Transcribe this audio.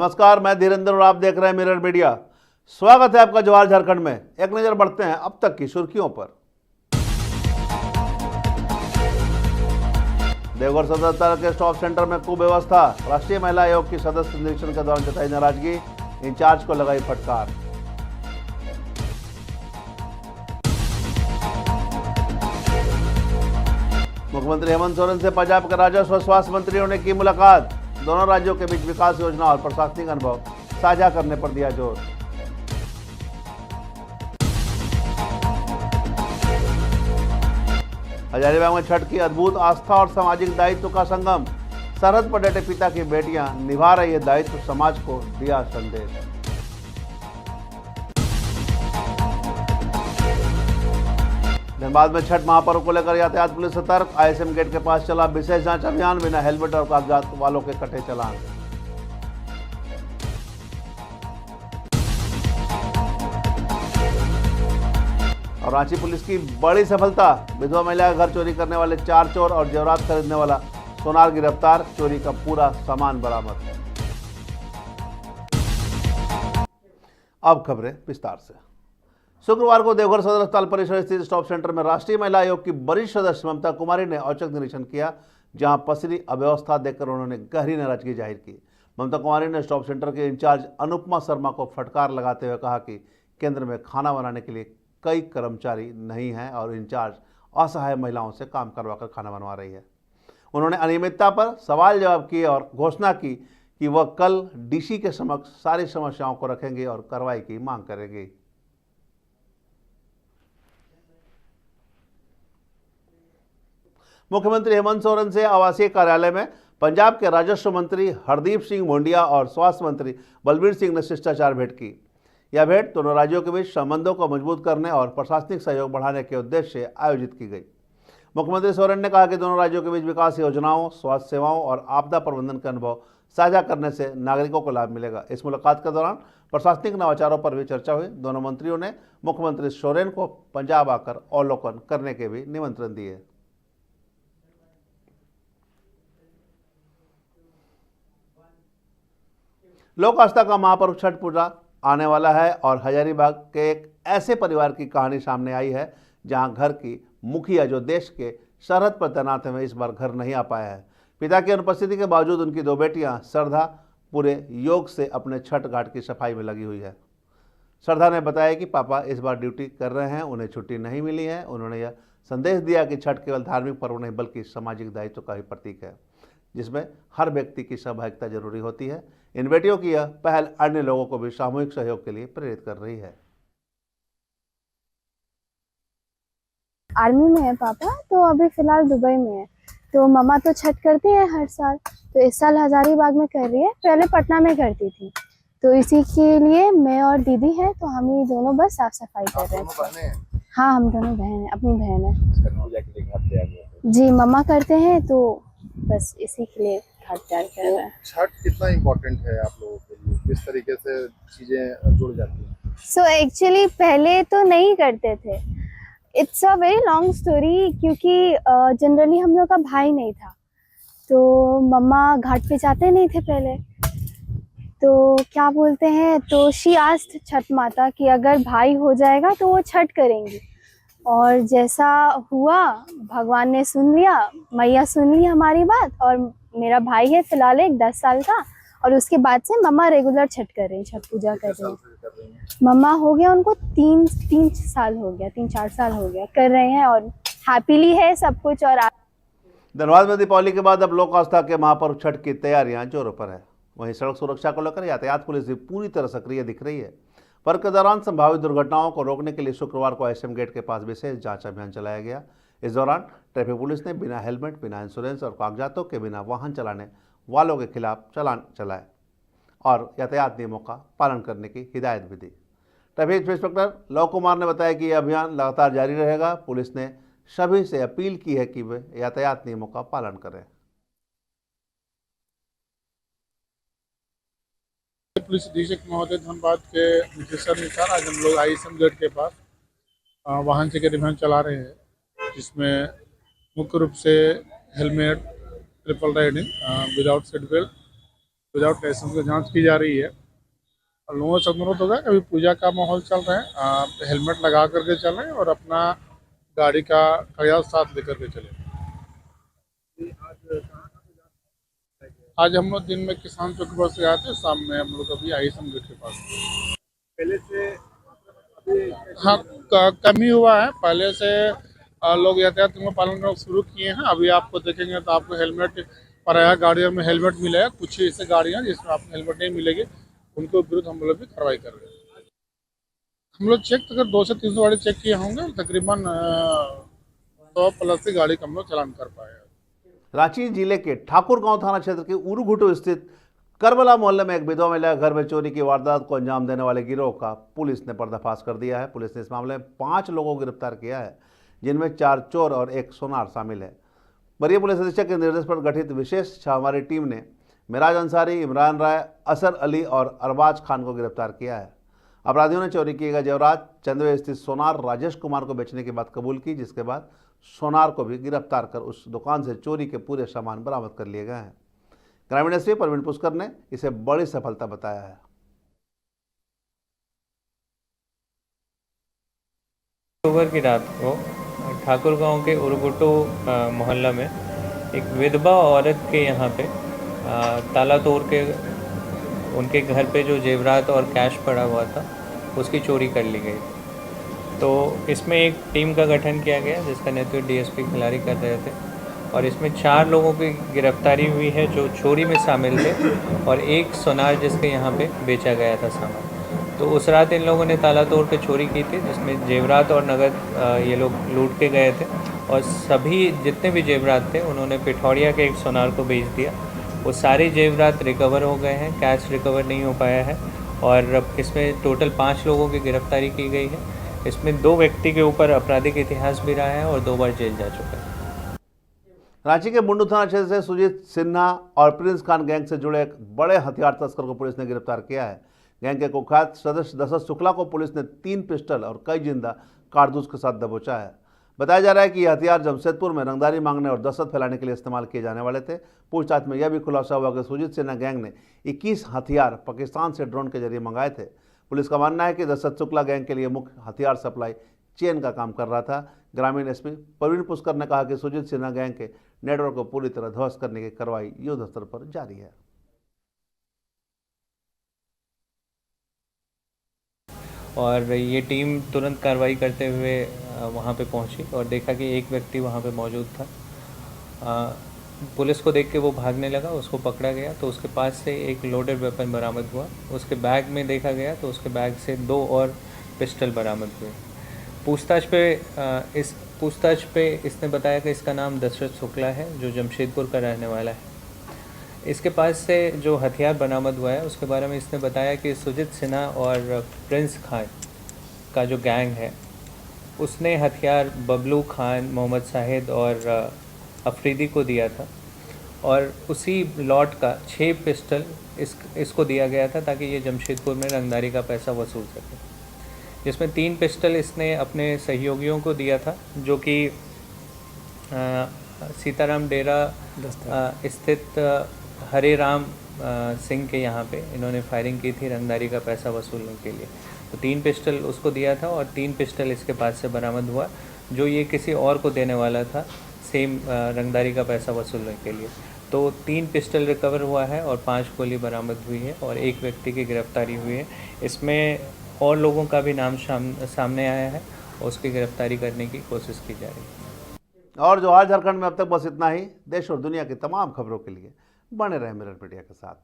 नमस्कार, मैं धीरेन्द्र और आप देख रहे हैं मिरर मीडिया। स्वागत है आपका जवाहर झारखंड में। एक नजर बढ़ते हैं अब तक की सुर्खियों पर। देवघर सदर अस्पताल के स्टॉप सेंटर में कुव्यवस्था, राष्ट्रीय महिला आयोग की सदस्य निरीक्षण के दौरान जताई नाराजगी, इंचार्ज को लगाई फटकार। मुख्यमंत्री हेमंत सोरेन से पंजाब के राजस्व और स्वास्थ्य मंत्रियों ने की मुलाकात, दोनों राज्यों के बीच विकास योजना और प्रशासनिक अनुभव साझा करने पर दिया जोर। हजारीबाग में छठ की अद्भुत आस्था और सामाजिक दायित्व का संगम, सरहद पर डटे पिता की बेटियां निभा रही है दायित्व, समाज को दिया संदेश। धनबाद में छठ महापर्व को लेकर यातायात पुलिस सतर्क, आईएसएम गेट के पास चला विशेष जांच अभियान, बिना हेलमेट और कागजात वालों के कटे चालान। और रांची पुलिस की बड़ी सफलता, विधवा महिला का घर चोरी करने वाले 4 चोर और जेवरात खरीदने वाला सोनार गिरफ्तार, चोरी का पूरा सामान बरामद। अब खबरें विस्तार से। शुक्रवार को देवघर सदर अस्पताल परिसर स्थित स्टॉप सेंटर में राष्ट्रीय महिला आयोग की वरिष्ठ सदस्य ममता कुमारी ने औचक निरीक्षण किया, जहां पसरी अव्यवस्था देखकर उन्होंने गहरी नाराजगी जाहिर की। ममता कुमारी ने स्टॉप सेंटर के इंचार्ज अनुपमा शर्मा को फटकार लगाते हुए कहा कि केंद्र में खाना बनाने के लिए कई कर्मचारी नहीं हैं और इंचार्ज असहाय महिलाओं से काम करवाकर खाना बनवा रही है। उन्होंने अनियमितता पर सवाल जवाब किए और घोषणा की कि वह कल डीसी के समक्ष सारी समस्याओं को रखेंगे और कार्रवाई की मांग करेंगे। मुख्यमंत्री हेमंत सोरेन से आवासीय कार्यालय में पंजाब के राजस्व मंत्री हरदीप सिंह मोंडिया और स्वास्थ्य मंत्री बलबीर सिंह ने शिष्टाचार भेंट की। यह भेंट दोनों राज्यों के बीच संबंधों को मजबूत करने और प्रशासनिक सहयोग बढ़ाने के उद्देश्य से आयोजित की गई। मुख्यमंत्री सोरेन ने कहा कि दोनों राज्यों के बीच विकास योजनाओं, स्वास्थ्य सेवाओं और आपदा प्रबंधन के अनुभव साझा करने से नागरिकों को लाभ मिलेगा। इस मुलाकात के दौरान प्रशासनिक नवाचारों पर भी चर्चा हुई। दोनों मंत्रियों ने मुख्यमंत्री सोरेन को पंजाब आकर अवलोकन करने के भी निमंत्रण दिए। लोक आस्था का महापर्व छठ पूजा आने वाला है और हजारीबाग के एक ऐसे परिवार की कहानी सामने आई है जहां घर की मुखिया, जो देश के सरहद पर तैनात है, इस बार घर नहीं आ पाया है। पिता की अनुपस्थिति के बावजूद उनकी 2 बेटियां श्रद्धा पूरे योग से अपने छठ घाट की सफाई में लगी हुई है। श्रद्धा ने बताया कि पापा इस बार ड्यूटी कर रहे हैं, उन्हें छुट्टी नहीं मिली है। उन्होंने यह संदेश दिया कि छठ केवल धार्मिक पर्व नहीं बल्कि सामाजिक दायित्व का भी प्रतीक है, जिसमें हर व्यक्ति की सहभागिता जरूरी होती है। इन बेटियों की यह पहल अन्य लोगों को भी सामूहिक सहयोग के लिए प्रेरित कर रही है। आर्मी में है पापा, तो अभी फिलहाल दुबई में है। तो मम्मा तो छठ करती है हर साल, तो इस साल हजारीबाग में कर रही है, पहले पटना में करती थी। तो इसी के लिए मैं और दीदी हैं, तो हम ही दोनों बस साफ सफाई कर रहे हैं। हाँ, हम दोनों बहन हैं, अपनी बहन है जी। मम्मा करते हैं तो बस इसी के लिए घाट तैयार कर रहे हैं। छठ कितना इम्पोर्टेंट है आप लोगों के लिए, किस तरीके से चीजें जुड़ जाती हैं? सो एक्चुअली पहले तो नहीं करते थे, it's a very long story, क्योंकि जनरली हम लोग का भाई नहीं था, तो मम्मा घाट पे जाते नहीं थे पहले। तो क्या बोलते हैं, तो शी आस्क्ड छठ माता कि अगर भाई हो जाएगा तो वो छठ करेंगी, और जैसा हुआ भगवान ने सुन लिया, मैया सुन ली हमारी बात। और मेरा भाई है फिलहाल 10 साल का, और उसके बाद से मम्मा रेगुलर छठ कर रही हैं, छठ पूजा कर रही हैं। मम्मा हो गया उनको 3 साल हो गया, 3-4 साल हो गया कर रहे हैं, और हैप्पीली है सब कुछ। और धनबाद में दीपावली के बाद अब लोक आस्था के महापर्व छठ की तैयारियां जोरों पर है। वहीं सड़क सुरक्षा को लेकर यातायात पुलिस भी पूरी तरह सक्रिय दिख रही है। पर्व के दौरान संभावित दुर्घटनाओं को रोकने के लिए शुक्रवार को आईएसएम गेट के पास विशेष जांच अभियान चलाया गया। इस दौरान ट्रैफिक पुलिस ने बिना हेलमेट, बिना इंश्योरेंस और कागजातों के बिना वाहन चलाने वालों के खिलाफ चालान चलाए और यातायात नियमों का पालन करने की हिदायत भी दी। ट्रैफिक इंस्पेक्टर लव कुमार ने बताया कि यह अभियान लगातार जारी रहेगा। पुलिस ने सभी से अपील की है कि वे यातायात नियमों का पालन करें। पुलिस अधीक्षक महोदय धनबाद के निर्देशानुसार आज हम लोग आईएसएम गेट के पास वाहन चेकिंग अभियान चला रहे हैं, जिसमें मुख्य रूप से helmet, triple riding, without seat belt without licence की जांच की जा रही है। और लोगों से अनुरोध होगा कि अभी पूजा का माहौल चल रहा है, आप हेलमेट लगा करके चलें और अपना गाड़ी का कागजात साथ लेकर के चलें। आज हम लोग दिन में किसान चौक पर से आए थे, शाम में हम लोग अभी आई समझ के पास। पहले से अभी हाँ, कमी हुआ है। पहले से लोग यातायात नियमों का पालन करना शुरू किए हैं। अभी आपको देखेंगे तो आपको हेलमेट, प्रायः गाड़ियों में हेलमेट मिलेगा। कुछ ऐसे गाड़ियाँ जिसमें आपको हेलमेट नहीं मिलेगी, उनके विरुद्ध हम लोग भी कार्रवाई कर रहे हैं। हम लोग चेक अगर 200 से 300 गाड़ी चेक किए होंगे, तकरीबन 100+ की गाड़ी का हम लोग चालान कर पाए। रांची जिले के ठाकुरगांव थाना क्षेत्र के उरुघुटू स्थित करबला मोहल्ले में एक विधवा महिला घर में चोरी की वारदात को अंजाम देने वाले गिरोह का पुलिस ने पर्दाफाश कर दिया है। पुलिस ने इस मामले में 5 लोगों को गिरफ्तार किया है, जिनमें 4 चोर और 1 सोनार शामिल है। वरीय पुलिस अधीक्षक के निर्देश पर गठित विशेष छापामारी टीम ने मिराज अंसारी, इमरान राय, असर अली और अरबाज खान को गिरफ्तार किया है। अपराधियों ने चोरी किए गए जेवरात चंदवे स्थित सोनार राजेश कुमार को बेचने की बात कबूल की, जिसके बाद सोनार को भी गिरफ्तार कर उस दुकान से चोरी के पूरे सामान बरामद कर लिए गए हैं। ग्रामीण एसपी परवीन पुष्कर ने इसे बड़ी सफलता बताया है। अक्टूबर की रात को ठाकुरगांव के उरुगुटो मोहल्ला में एक विधवा औरत के यहाँ पे ताला तोड़ के उनके घर पे जो जेवरात और कैश पड़ा हुआ था उसकी चोरी कर ली गई। तो इसमें एक टीम का गठन किया गया जिसका नेतृत्व डीएसपी खिलाड़ी कर रहे थे और इसमें 4 लोगों की गिरफ्तारी हुई है जो चोरी में शामिल थे और 1 सोनार जिसके यहाँ पे बेचा गया था सामान। तो उस रात इन लोगों ने ताला तोड़ के चोरी की थी, जिसमें जेवरात और नगद ये लोग लूट के गए थे और सभी जितने भी जेवरात थे उन्होंने पिठौरिया के 1 सोनार को बेच दिया। वो सारे जेवरात रिकवर हो गए हैं, कैश रिकवर नहीं हो पाया है और इसमें टोटल 5 लोगों की गिरफ्तारी की गई है। इसमें 2 व्यक्ति के ऊपर आपराधिक इतिहास भी रहा है और 2 बार जेल जा चुका है। रांची के मुंडू थाना क्षेत्र से सुजीत सिन्हा और प्रिंस खान गैंग से जुड़े एक बड़े हथियार तस्कर को पुलिस ने गिरफ्तार किया है। गैंग के कुख्यात सदस्य दशरथ शुक्ला को पुलिस ने 3 पिस्टल और कई जिंदा कारतूस के साथ दबोचा है। बताया जा रहा है कि यह हथियार जमशेदपुर में रंगदारी मांगने और दहशत फैलाने के लिए इस्तेमाल किए जाने वाले थे। पूछताछ में यह भी खुलासा हुआ कि सुजीत सिन्हा गैंग ने 21 हथियार पाकिस्तान से ड्रोन के जरिए मंगाए थे। पुलिस का मानना है कि दशरथ शुक्ला गैंग के लिए मुख्य हथियार सप्लाई चेन का काम कर रहा था। ग्रामीण एसपी परवीन पुष्कर ने कहा कि सुजीत सिन्हा गैंग के नेटवर्क को पूरी तरह ध्वस्त करने की कार्रवाई युद्ध स्तर पर जारी है। और ये टीम तुरंत कार्रवाई करते हुए वहाँ पे पहुँची और देखा कि एक व्यक्ति वहाँ पे मौजूद था। पुलिस को देख के वो भागने लगा, उसको पकड़ा गया तो उसके पास से एक लोडेड वेपन बरामद हुआ। उसके बैग में देखा गया तो उसके बैग से 2 और पिस्टल बरामद हुए। पूछताछ पे इसने बताया कि इसका नाम दशरथ शुक्ला है जो जमशेदपुर का रहने वाला है। इसके पास से जो हथियार बरामद हुआ है उसके बारे में इसने बताया कि सुजीत सिन्हा और प्रिंस खान का जो गैंग है उसने हथियार बबलू खान, मोहम्मद शाहिद और अफरीदी को दिया था और उसी लॉट का 6 पिस्टल इसको दिया गया था ताकि ये जमशेदपुर में रंगदारी का पैसा वसूल सके, जिसमें 3 पिस्टल इसने अपने सहयोगियों को दिया था जो कि सीताराम डेरा स्थित हरे राम सिंह के यहाँ पे इन्होंने फायरिंग की थी रंगदारी का पैसा वसूलने के लिए। तो 3 पिस्टल उसको दिया था और 3 पिस्टल इसके पास से बरामद हुआ जो ये किसी और को देने वाला था सेम रंगदारी का पैसा वसूलने के लिए। तो 3 पिस्टल रिकवर हुआ है और 5 गोली बरामद हुई है और 1 व्यक्ति की गिरफ्तारी हुई है। इसमें और लोगों का भी नाम सामने आया है और उसकी गिरफ्तारी करने की कोशिश की जा रही है। और जो आज झारखंड में अब तक बस इतना ही। देश और दुनिया की तमाम खबरों के लिए बने रहे मिरर मीडिया के साथ।